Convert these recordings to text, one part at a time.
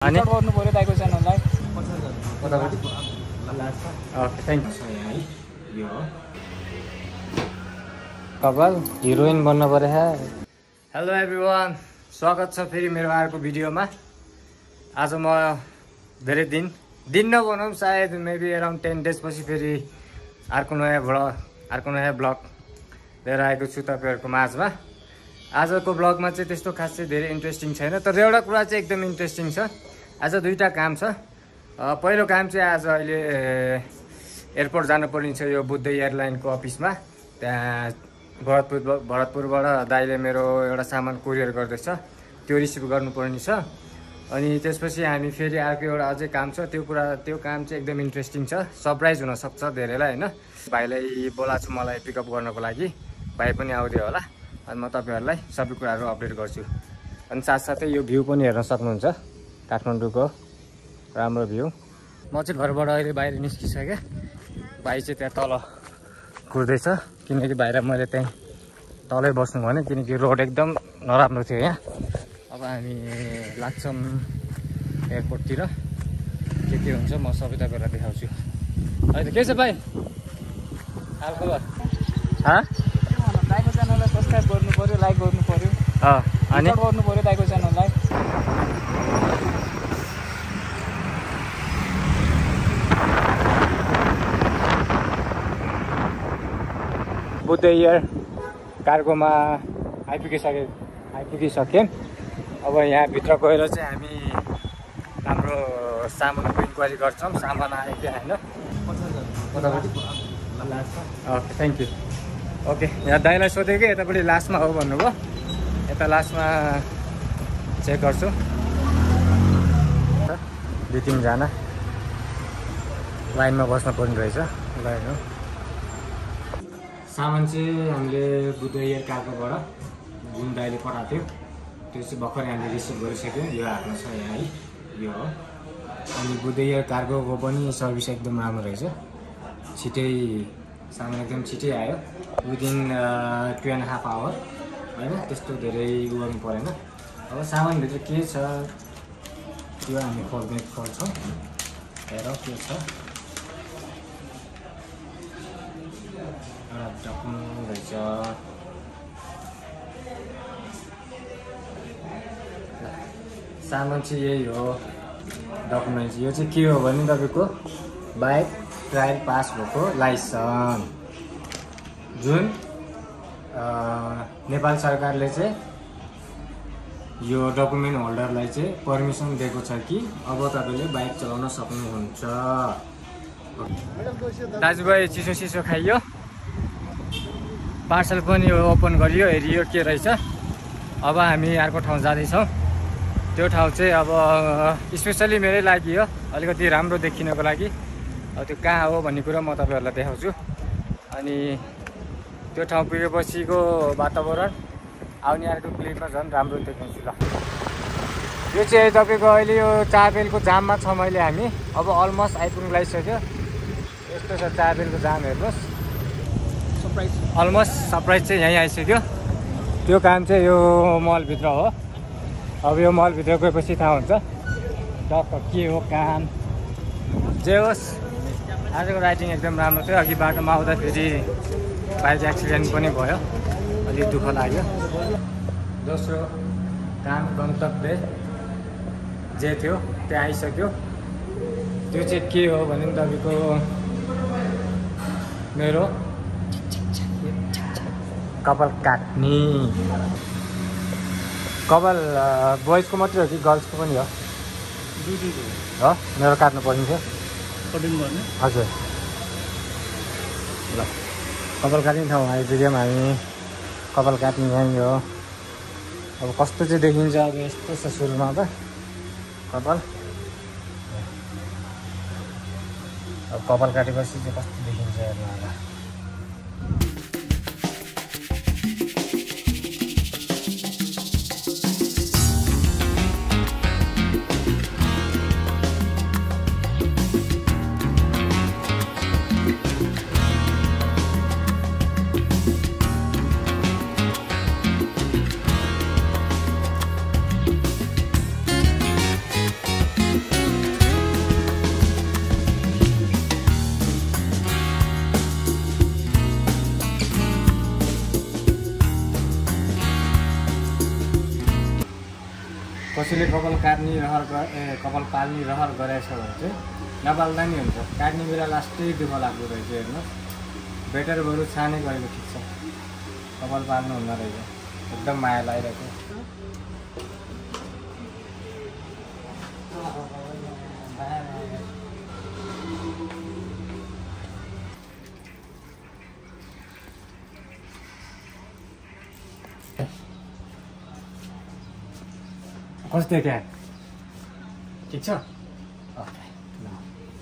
अनि गर्नु पर्यो दाइको च्यानललाई ओके थ्याङ्क यू कपाल हिरोइन बन्न पर्यो है। हेलो एभ्रिवान, स्वागत छ फेरि मेरो अर्को भिडियोमा। आज म धेरै दिन नभनौँ, सायद मेबी अराउन्ड 10 डेज पछि फेरि अर्को नयाँ ब्लग लिएर आएको छु तपाईँहरूको माझमा। आजको ब्लगमा चाहिँ त्यस्तो खास चाहिँ धेरै इन्ट्रेस्टिङ छैन, तर एउटा कुरा चाहिँ एकदम इन्ट्रेस्टिङ छ। आज दुईवटा काम छ। पहिलो काम चाहिँ आज अहिले एयरपोर्ट जानुपर्ने छ, यो बुद्ध एयरलाइनको अफिसमा। त्यहाँ भरतपुरबाट दाइले मेरो एउटा सामान कुरियर गर्दैछ, त्यो रिसिभ गर्नुपर्ने छ। अनि त्यसपछि हामी फेरि अर्को एउटा अझै काम छ। त्यो काम चाहिँ एकदम इन्ट्रेस्टिङ छ, सरप्राइज हुनसक्छ धेरैलाई होइन। भाइलाई बोलाएको छु मलाई पिकअप गर्नको लागि, भाइ पनि आउँदै होला। अनि म तपाईँहरूलाई सबै कुराहरू अपडेट गर्छु। अनि साथसाथै यो भ्यू पनि हेर्न सक्नुहुन्छ, काठमाडौँको राम्रो भ्यू। म चाहिँ घरबाट अहिले बाहिर निस्किसकेँ, भाइ चाहिँ त्यहाँ तल कुर्दैछ, किनकि बाहिर मैले त्यहीँ तलै बस्नु भने, किनकि रोड एकदम नराम्रो थियो यहाँ। अब हामी लाग्छौँ एयरपोर्टतिर, के हुन्छ म सबै तपाईँहरूलाई देखाउँछु। अहिले के छ भाइ हालखबर? दाइको च्यानललाई सब्सक्राइब गर्नु पर्यो, लाइक गर्नु पर्यो, अनि गर्नु पर्यो दाइको च्यानललाई। बुद्ध एयर कार्गोमा आइपुगिसक्यौँ। अब यहाँभित्र गएर चाहिँ हामी हाम्रो सामानको इन्क्वायरी गर्छौँ। सामान आयो कि होइन। Okay thank you. ओके, यहाँ दाइलाई सोधेँ कि यतापट्टि लास्टमा हो भन्नुभयो, यता लास्टमा चेक गर्छु। 2-3 जना लाइनमा बस्नु पर्ने रहेछ। लाइन हो। सामान चाहिँ हामीले बुद्ध एयर कार्गोबाट जुन दाइले पठाएको थियो त्यो चाहिँ भर्खरै हामीले रिसिभ गरिसक्यौँ। यो हातमा छ यहाँ है, यो हो। अनि बुद्ध एयर कार्गोको पनि सर्भिस एकदम राम्रो रहेछ, छिटै सामान एकदम छिटै आयो। विदिन 2.5 आवर होइन, त्यस्तो धेरै गर्नु परेन। अब सामानभित्र के छ त्यो हामी खोल्छौँ। हेर के छ, एउटा डकुमेन्ट रहेछ। सामान चाहिँ यही हो डकुमेन्ट। यो चाहिँ के हो भने तपाईँको बाइक ट्रायल पास भएको लाइसेन्स, जुन नेपाल सरकारले चाहिँ यो डकुमेन्ट होल्डरलाई चाहिँ पर्मिसन दिएको छ कि अब तपाईँले बाइक चलाउन सक्नुहुन्छ। दाजुभाइ चिसो खाइयो, पार्सल पनि ओपन गरियो, हेरियो के रहेछ। अब हामी अर्को ठाउँ जाँदैछौँ। त्यो ठाउँ चाहिँ अब स्पेसली मेरै लागि हो, अलिकति राम्रो देखिनको लागि। अब त्यो कहाँ हो भन्ने कुरा म तपाईँहरूलाई देखाउँछु। अनि त्यो ठाउँ पुगेपछिको वातावरण आउने अर्को क्लिपमा झन् राम्रो देखाउँछु ल। यो चाहिँ तपाईँको अहिले यो चाबेलको जाममा छ मैले हामी। अब अलमोस्ट आइपुग्नु लागिसक्यो। यस्तो छ चाबेलको जाम, हेर्नुहोस्। अलमोस्ट सरप्राइज चाहिँ यहीँ आइसक्यो। त्यो काम चाहिँ यो मलभित्र हो। अब यो मलभित्र गएपछि थाहा हुन्छ टक्क के हो काम। जे होस्, आजको राइडिङ एकदम राम्रो थियो। अघि बाटोमा आउँदाखेरि बाइक एक्सिडेन्ट पनि भयो, अलिक दुःख लाग्यो। दोस्रो काम गन्तव्य जे थियो त्यहाँ आइसक्यो। त्यो चाहिँ के हो भने तपाईँको मेरो कपाल काट्ने। कपाल बोइजको मात्रै हो कि गर्ल्सको पनि हो? हो, मेरो काट्नु पर्ने थियो। हजुर ल, कपाल काट्ने ठाउँ आइपुग्यौँ हामी। कपाल काट्ने यहीँ हो। अब कस्तो चाहिँ देखिन्छ, अब यस्तो छ सुरुमा त कपाल। अब कपाल काटेपछि चाहिँ कस्तो देखिन्छ हेर्नु होला। आफूले कपाल काट्ने रहर कपाल पाल्ने रहर गरेछ भने चाहिँ नपाल्दा नि हुन्छ। काट्ने बेला लास्टै दुःख लाग्दो रहेछ हेर्नु। बेटर बरु छाने गरेको ठिक छ, कपाल पाल्नु हुँदो रहेछ। एकदम माया लागिरहेको। कस्तो क्या ठिक छ?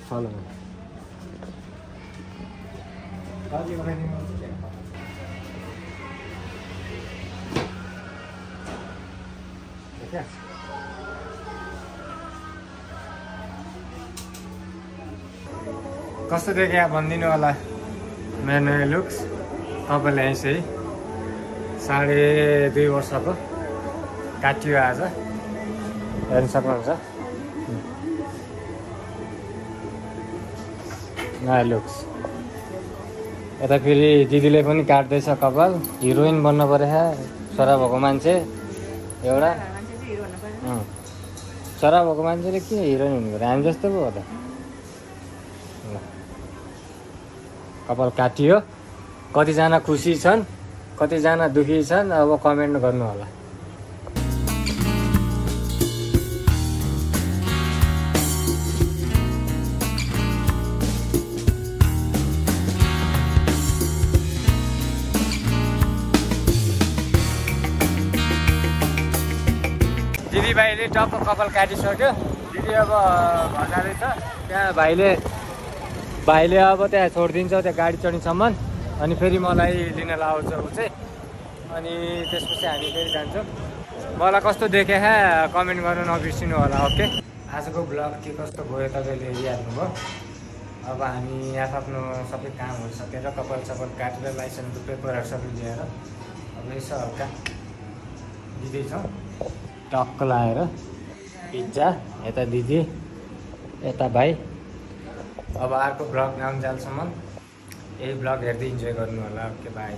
फलो कस्तो देख्यो भनिदिनु होला मेरो नयाँ लुक्स। तपाईँले यसै 2.5 वर्षको काटियो आज, हेर्नु सक्नुहुन्छ। नयाँ लुक्स। यता फेरि दिदीले पनि काट्दैछ कपाल। हिरोइन बन्न परेछ, छोरा भएको मान्छे एउटा। छोरा भएको मान्छेले के हिरोइन हुनु पऱ्यो? हामी जस्तो पो हो त। कपाल काटियो। कतिजना खुसी छन्, कतिजना दुखी छन्, अब कमेन्ट गर्नु होला। दिदीभाइले टक्क कपाल काटिसक्यो। दिदी अब घर जाँदैछ। त्यहाँ भाइले अब त्यहाँ छोडिदिन्छ त्यहाँ गाडी चढ्नेसम्म, अनि फेरि मलाई लिन लाउँछ ऊ चाहिँ। अनि त्यसपछि हामी फेरि जान्छौँ। मलाई कस्तो देखे कमेन्ट गर्नु नबिर्सिनु होला। ओके, आजको ब्लग के कस्तो गयो तपाईँले हेरिहाल्नुभयो। अब हामी आफ्नो सबै कामहरू सकेर कपाल सपाल काटेर लाइसेन्सको पेपरहरू सबै लिएर अब यसो हल्का दिँदैछौँ। टक्क लाएर पिज्जा, यता दिदी यता भाइ। अब अर्को ब्लग आउन्जेलसम्म यही ब्लग हेर्दै इन्जोय गर्नु होला। Okay by.